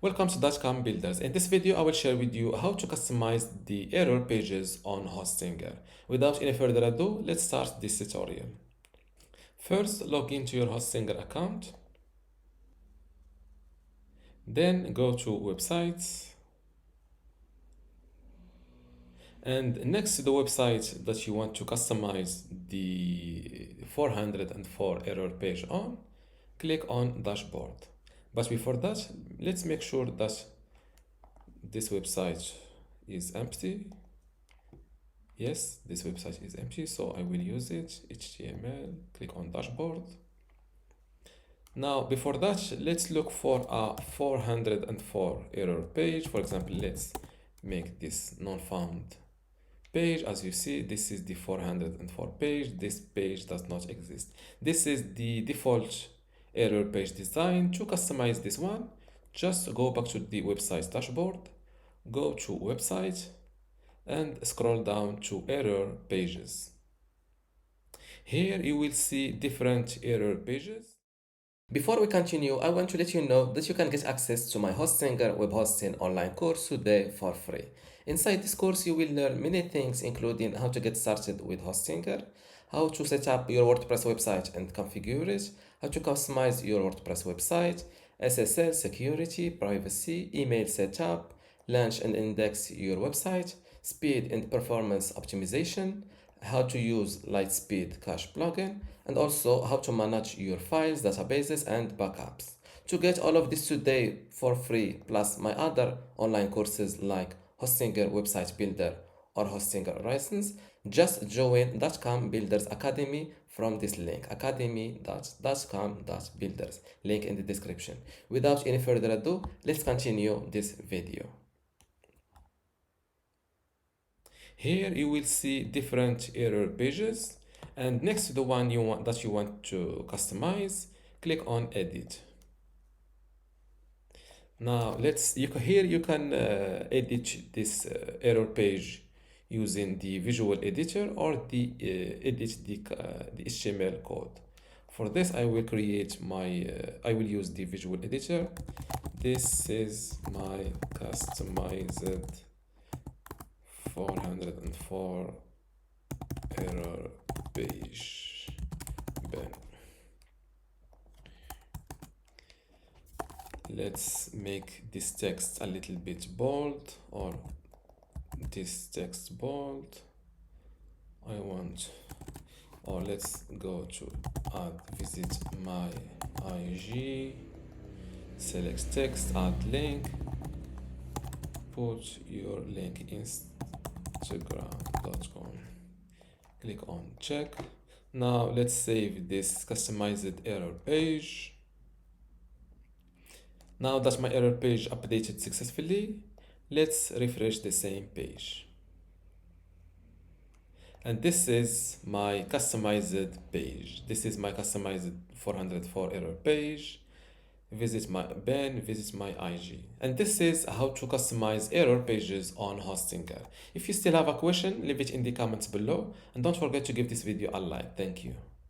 Welcome to dotcom builders. In this video, I will share with you how to customize the error pages on Hostinger. Without any further ado, let's start this tutorial. First, log into your Hostinger account. Then go to websites. And next to the website that you want to customize the 404 error page on, click on dashboard. But before that, let's make sure that this website is empty. Yes, this website is empty, so I will use it. HTML, click on dashboard. Now, before that, let's look for a 404 error page. For example, let's make this non-found page. As you see, this is the 404 page. This page does not exist. This is the default error page design. To customize this one, just go back to the website's dashboard, go to website, and scroll down to error pages. Here you will see different error pages. Before we continue, I want to let you know that you can get access to my Hostinger web hosting online course today for free. Inside this course, you will learn many things, including how to get started with Hostinger, how to set up your WordPress website and configure it, how to customize your WordPress website, SSL, security, privacy, email setup, launch and index your website, speed and performance optimization, how to use Lightspeed Cache plugin, and also how to manage your files, databases, and backups. To get all of this today for free, plus my other online courses like Hostinger Website Builder or Hostinger License, just join dotcom builders academy from this link, academy.dotcom.builders, link in the description. Without any further ado, let's continue this video. Here you will see different error pages, and next to the one you want to customize, click on edit. Now here you can edit this error page using the visual editor or the edit the HTML code. For this, I will create I will use the visual editor. This is my customized 404 error page bin. Let's make this text a little bit bold, or this text bold. Let's go to add, visit my IG, select text, add link, put your link in instagram.com, click on check. Now let's save this customized error page. Now that my error page updated successfully, let's refresh the same page. And this is my customized page. This is my customized 404 error page. Visit my bin, visit my IG. And this is how to customize error pages on Hostinger. If you still have a question, leave it in the comments below. And don't forget to give this video a like. Thank you.